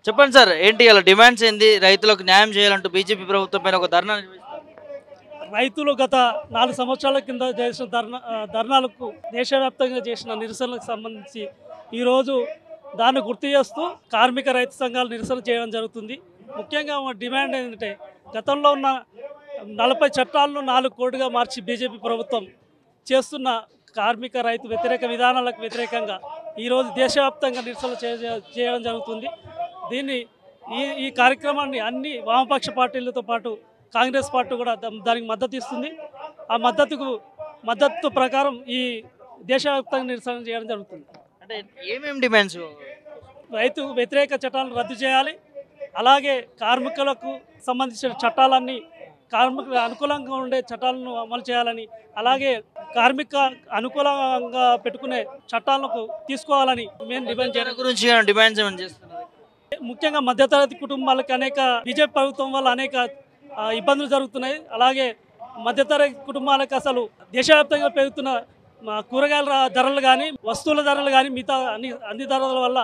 చెప్పండి సార్, ఏంటి అలా డిమాండ్స్ ఏంది? రైతులకు న్యాయం చేయాలంటూ బీజేపీ ప్రభుత్వం పైన ఒక ధర్నా నిర్వహిస్తారు. రైతులు గత 4 సంవత్సరాల కింద చేసిన ధర్నాలకు దేశవ్యాప్తంగా చేసిన నిరసనలకు సంబంధించి ఈరోజు దాన్ని గుర్తు చేస్తూ కార్మిక రైతు సంఘాలు నిరసన చేయడం జరుగుతుంది. ముఖ్యంగా మా డిమాండ్ ఏంటంటే, గతంలో ఉన్న 40 చట్టాలను 4 కోడ్లుగా మార్చి బీజేపీ ప్రభుత్వం చేస్తున్న కార్మిక రైతు వ్యతిరేక విధానాలకు వ్యతిరేకంగా ఈరోజు దేశవ్యాప్తంగా నిరసన చేయడం జరుగుతుంది. దీన్ని ఈ కార్యక్రమాన్ని అన్ని వామపక్ష పార్టీలతో పాటు కాంగ్రెస్ పార్టీ కూడా దానికి మద్దతు ఇస్తుంది. ఆ మద్దతు ప్రకారం ఈ దేశవ్యాప్తంగా నిరసన చేయడం జరుగుతుంది. అంటే ఏమేమి డిమాండ్స్? రైతు వ్యతిరేక చట్టాలను రద్దు చేయాలి, అలాగే కార్మికులకు సంబంధించిన చట్టాలన్నీ కార్మికులకు అనుకూలంగా ఉండే చట్టాలను అమలు చేయాలని, అలాగే కార్మిక అనుకూలంగా పెట్టుకునే చట్టాలకు తీసుకోవాలని మేము డిమాండ్ చేయడం గురించి డిమాండ్స్ ఏమైనా చేస్తున్నారు? ముఖ్యంగా మధ్యతరగతి కుటుంబాలకు బీజేపీ ప్రభుత్వం వల్ల అనేక ఇబ్బందులు జరుగుతున్నాయి. అలాగే మధ్యతరగతి కుటుంబాలకు అసలు దేశవ్యాప్తంగా పెరుగుతున్న కూరగాయల ధరలు కానీ, వస్తువుల ధరలు కానీ, మిగతా అన్ని ధరల వల్ల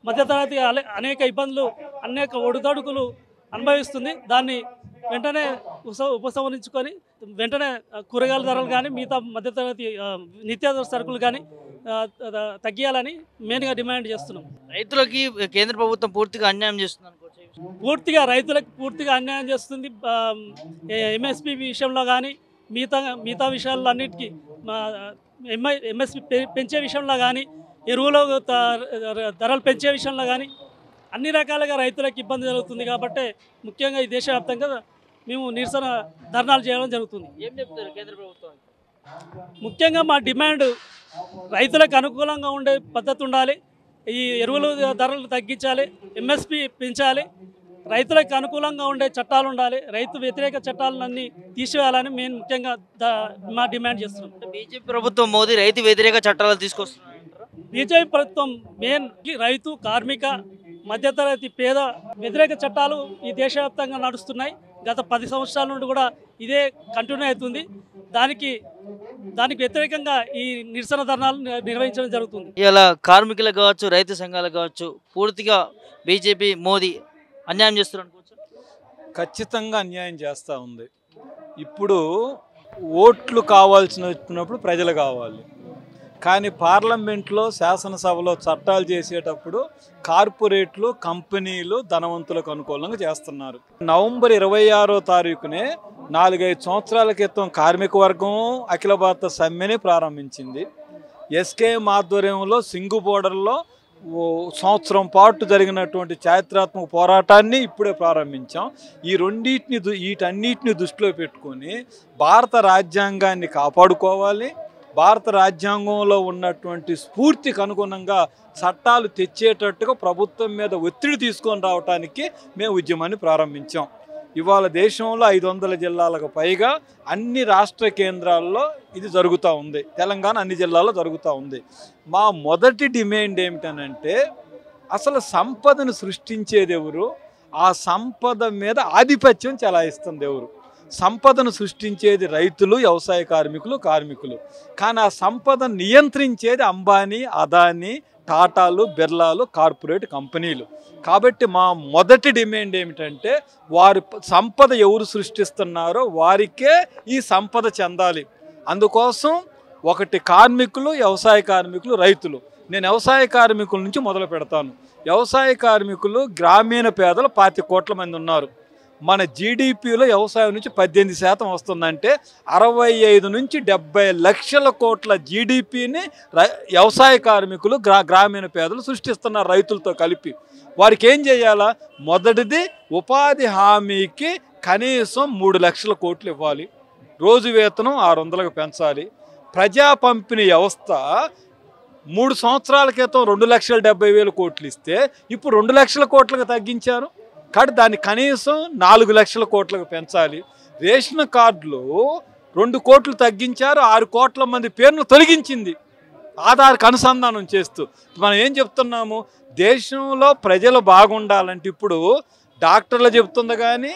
మధ్యతరగతి అనేక ఇబ్బందులు, అనేక ఒడిదొడుకులు అనుభవిస్తుంది. దాన్ని వెంటనే ఉపసంహరించుకొని వెంటనే కూరగాయల ధరలు కానీ, మిగతా మధ్యతరగతి నిత్యావసర సరుకులు కానీ తగ్గియాలని మెయిన్గా డిమాండ్ చేస్తున్నాం. రైతులకి కేంద్ర ప్రభుత్వం పూర్తిగా అన్యాయం చేస్తుంది అనుకోవచ్చు. రైతులకు పూర్తిగా అన్యాయం చేస్తుంది. ఎంఎస్పి విషయంలో కానీ, మిగతా విషయాల్లో అన్నిటికీ ఎంఎస్పి పెంచే విషయంలో కానీ, ఎరువుల ధరలు పెంచే విషయంలో కానీ అన్ని రకాలుగా రైతులకు ఇబ్బంది జరుగుతుంది. కాబట్టి ముఖ్యంగా ఈ దేశవ్యాప్తంగా మేము నిరసన ధర్నాలు చేయడం జరుగుతుంది. ఏం చెప్తారు కేంద్ర ప్రభుత్వం? ముఖ్యంగా మా డిమాండ్ రైతులకు అనుకూలంగా ఉండే పద్ధతి ఉండాలి, ఈ ఎరువుల ధరలు తగ్గించాలి, ఎంఎస్పి పెంచాలి, రైతులకు అనుకూలంగా ఉండే చట్టాలు ఉండాలి, రైతు వ్యతిరేక చట్టాలన్నీ తీసివేయాలని మేము ముఖ్యంగా మా డిమాండ్ చేస్తున్నాం. బీజేపీ ప్రభుత్వం మోదీ రైతు వ్యతిరేక చట్టాలు తీసుకొస్తున్నారు. బీజేపీ ప్రభుత్వం మెయిన్ రైతు, కార్మిక, మధ్యతరగతి, పేద వ్యతిరేక చట్టాలు ఈ దేశవ్యాప్తంగా నడుస్తున్నాయి. గత 10 సంవత్సరాల నుండి కూడా ఇదే కంటిన్యూ అవుతుంది. దానికి వ్యతిరేకంగా ఈ నిరసన ధర్నాలు నిర్వహించడం జరుగుతుంది. ఇలా కార్మికులకు కావచ్చు, రైతు సంఘాలకు కావచ్చు, పూర్తిగా బీజేపీ మోదీ అన్యాయం చేస్తున్నారు అనుకోవచ్చు. ఖచ్చితంగా అన్యాయం చేస్తూ ఉంది. ఇప్పుడు ఓట్లు కావాల్సినప్పుడు ప్రజలు కావాలి, కానీ పార్లమెంట్లో, శాసనసభలో చట్టాలు చేసేటప్పుడు కార్పొరేట్లు, కంపెనీలు ధనవంతులకు అనుకూలంగా చేస్తున్నారు. నవంబర్ 26వ తారీఖునే 4-5 సంవత్సరాల క్రితం కార్మిక వర్గం అఖిల భారత సమ్మెని ప్రారంభించింది. ఎస్కేఎం ఆధ్వర్యంలో సింగు బోర్డర్లో సంవత్సరం పాటు జరిగినటువంటి చారిత్రాత్మక పోరాటాన్ని ఇప్పుడే ప్రారంభించాం. వీటన్నిటిని దృష్టిలో పెట్టుకొని భారత రాజ్యాంగాన్ని కాపాడుకోవాలి, భారత రాజ్యాంగంలో ఉన్నటువంటి స్ఫూర్తికి అనుగుణంగా చట్టాలు తెచ్చేటట్టుగా ప్రభుత్వం మీద ఒత్తిడి తీసుకొని రావడానికి మేము ఉద్యమాన్ని ప్రారంభించాం. ఇవాళ దేశంలో 500 జిల్లాలకు పైగా అన్ని రాష్ట్ర కేంద్రాల్లో ఇది జరుగుతూ ఉంది. తెలంగాణ అన్ని జిల్లాల్లో జరుగుతూ ఉంది. మా మొదటి డిమాండ్ ఏమిటనంటే, అసలు సంపదను సృష్టించేది ఎవరు, ఆ సంపద మీద ఆధిపత్యం చెలాయిస్తుంది ఎవరు? సంపదను సృష్టించేది రైతులు, వ్యవసాయ కార్మికులు. కానీ ఆ సంపదను నియంత్రించేది అంబానీ, అదానీ, టాటాలు, బిర్లాలు, కార్పొరేట్ కంపెనీలు. కాబట్టి మా మొదటి డిమాండ్ ఏమిటంటే, వారి సంపద ఎవరు సృష్టిస్తున్నారో వారికే ఈ సంపద చెందాలి. అందుకోసం ఒకటి కార్మికులు, వ్యవసాయ కార్మికులు, రైతులు. నేను వ్యవసాయ కార్మికుల నుంచి మొదలు పెడతాను. వ్యవసాయ కార్మికులు గ్రామీణ పేదలు 25 కోట్ల మంది ఉన్నారు. మన జీడిపిలో వ్యవసాయం నుంచి 18% వస్తుందంటే 65 నుంచి 70 లక్షల కోట్ల జీడిపిని వ్యవసాయ కార్మికులు, గ్రామీణ పేదలు సృష్టిస్తున్నారు రైతులతో కలిపి. వారికి ఏం చేయాలా? మొదటిది, ఉపాధి హామీకి కనీసం 3 లక్షల కోట్లు ఇవ్వాలి, రోజు వేతనం 600లకు పెంచాలి. ప్రజా పంపిణీ వ్యవస్థ 3 సంవత్సరాల క్రితం 2,70,000 కోట్లు ఇస్తే ఇప్పుడు 2 లక్షల కోట్లకు తగ్గించారు. కాబట్టి దాన్ని కనీసం 4 లక్షల కోట్లకు పెంచాలి. రేషన్ కార్డులు 2 కోట్లు తగ్గించారు, 6 కోట్ల మంది పేర్లు తొలగించింది ఆధార్కి అనుసంధానం చేస్తూ. మనం ఏం చెప్తున్నాము? దేశంలో ప్రజలు బాగుండాలంటే ఇప్పుడు డాక్టర్లు చెప్తుంది, కానీ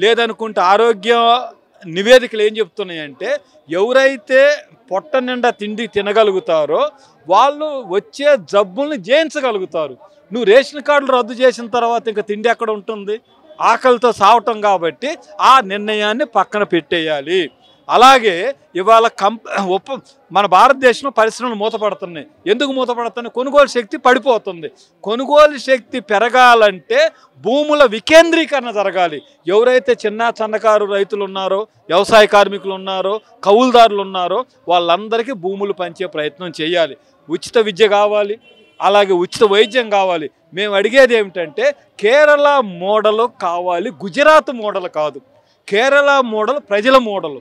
లేదనుకుంటే ఆరోగ్య నివేదికలు ఏం చెప్తున్నాయంటే, ఎవరైతే పొట్ట నిండా తిండి తినగలుగుతారో వాళ్ళు వచ్చే జబ్బుల్ని జయించగలుగుతారు. నువ్వు రేషన్ కార్డులు రద్దు చేసిన తర్వాత ఇంకా తిండి ఎక్కడ ఉంటుంది? ఆకలితో సావటం. కాబట్టి ఆ నిర్ణయాన్ని పక్కన పెట్టేయాలి. అలాగే ఇవాళ మన భారతదేశంలో పరిశ్రమలు మూతపడుతున్నాయి. ఎందుకు మూతపడుతున్నాయి? కొనుగోలు శక్తి పడిపోతుంది. కొనుగోలు శక్తి పెరగాలంటే భూముల వికేంద్రీకరణ జరగాలి. ఎవరైతే చిన్న సన్నకారు రైతులు ఉన్నారో, వ్యవసాయ కార్మికులు ఉన్నారో, కౌలుదారులు ఉన్నారో వాళ్ళందరికీ భూములు పంచే ప్రయత్నం చేయాలి. ఉచిత విద్య కావాలి, అలాగే ఉచిత వైద్యం కావాలి. మేము అడిగేది ఏమిటంటే కేరళ మోడల్ కావాలి, గుజరాత్ మోడల్ కాదు. కేరళ మోడల్ ప్రజల మోడలు,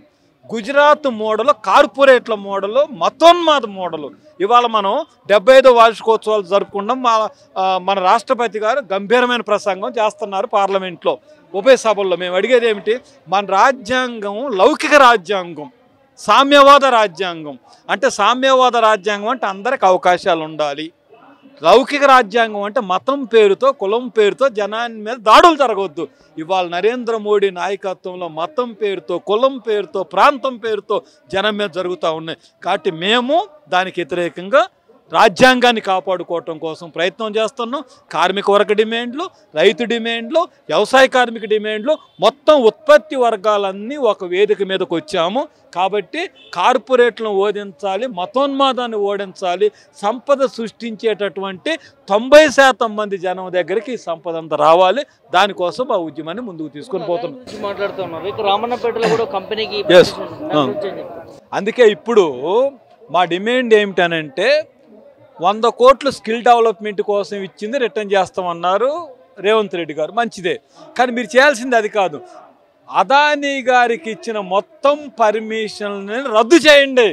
గుజరాత్ మోడల్ కార్పొరేట్ల మోడలు, మతోన్మాద మోడలు. ఇవాళ మనం 75వ వార్షికోత్సవాలు జరుపుకుంటాం. మన రాష్ట్రపతి గారు గంభీరమైన ప్రసంగం చేస్తున్నారు పార్లమెంట్లో, ఉభయ సభల్లో. మేము అడిగేది ఏమిటి? మన రాజ్యాంగం లౌకిక రాజ్యాంగం, సామ్యవాద రాజ్యాంగం. అంటే సామ్యవాద రాజ్యాంగం అంటే అందరికి అవకాశాలు ఉండాలి. లౌకిక రాజ్యాంగం అంటే మతం పేరుతో, కులం పేరుతో జనాన్ని మీద దాడులు జరగవద్దు. ఇవాళ నరేంద్ర మోడీ నాయకత్వంలో మతం పేరుతో, కులం పేరుతో, ప్రాంతం పేరుతో జనం మీద జరుగుతూ ఉన్నాయి. కాబట్టి మేము దానికి వ్యతిరేకంగా రాజ్యాంగాన్ని కాపాడుకోవటం కోసం ప్రయత్నం చేస్తున్నాం. కార్మిక వర్గ డిమాండ్లు, రైతు డిమాండ్లు, వ్యవసాయ కార్మిక డిమాండ్లు, మొత్తం ఉత్పత్తి వర్గాలన్నీ ఒక వేదిక మీదకి వచ్చాము. కాబట్టి కార్పొరేట్లను ఓడించాలి, మతోన్మాదాన్ని ఓడించాలి. సంపద సృష్టించేటటువంటి 90% మంది జనం దగ్గరికి ఈ సంపద అంతా రావాలి. దానికోసం ఆ ఉద్యమాన్ని ముందుకు తీసుకొని పోతున్నాం. మాట్లాడుతున్నారు. ఇక రామన్నపేటలో కూడా కంపెనీకి అందుకే ఇప్పుడు మా డిమాండ్ ఏమిటనంటే 100 కోట్లు స్కిల్ డెవలప్మెంట్ కోసం ఇచ్చింది రిటర్న్ చేస్తామన్నారు రేవంత్ రెడ్డి గారు. మంచిదే, కానీ మీరు చేయాల్సింది అది కాదు. అదానీ గారికి ఇచ్చిన మొత్తం పర్మిషన్ని రద్దు చేయండి.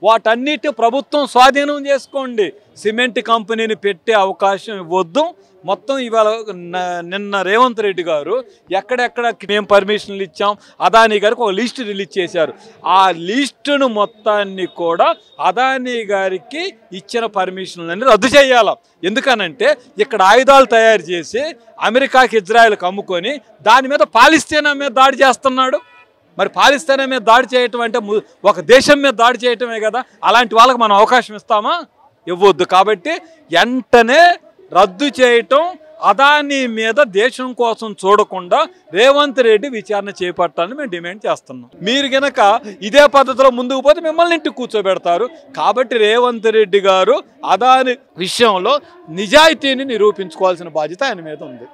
వాటన్నిటి ప్రభుత్వం స్వాధీనం చేసుకోండి. సిమెంట్ కంపెనీని పెట్టే అవకాశం ఇవ్వద్దు. మొత్తం ఇవాళ నిన్న రేవంత్ రెడ్డి గారు ఎక్కడెక్కడ మేము పర్మిషన్లు ఇచ్చాం అదానీ గారికి ఒక లిస్టు రిలీజ్ చేశారు. ఆ లిస్టును మొత్తాన్ని కూడా అదానీ గారికి ఇచ్చిన పర్మిషన్లని రద్దు చేయాలి. ఎందుకనంటే ఇక్కడ ఆయుధాలు తయారు చేసి అమెరికాకి, ఇజ్రాయెల్కి అమ్ముకొని దాని మీద పాలిస్తీనా మీద దాడి చేస్తున్నాడు. మరి పాలిస్తీనా మీద దాడి చేయటం అంటే ఒక దేశం మీద దాడి చేయటమే కదా. అలాంటి వాళ్ళకి మనం అవకాశం ఇస్తామా? ఇవ్వద్దు. కాబట్టి వెంటనే రద్దు చేయటం, అదానీ మీద దేశం కోసం చూడకుండా రేవంత్ రెడ్డి విచారణ చేపట్టాలని మేము డిమాండ్ చేస్తున్నాం. మీరు గనక ఇదే పద్ధతిలో ముందుకు పోతే మిమ్మల్ని ఇంటికి కూర్చోబెడతారు. కాబట్టి రేవంత్ రెడ్డి గారు అదానీ విషయంలో నిజాయితీని నిరూపించుకోవాల్సిన బాధ్యత ఆయన మీద ఉంది.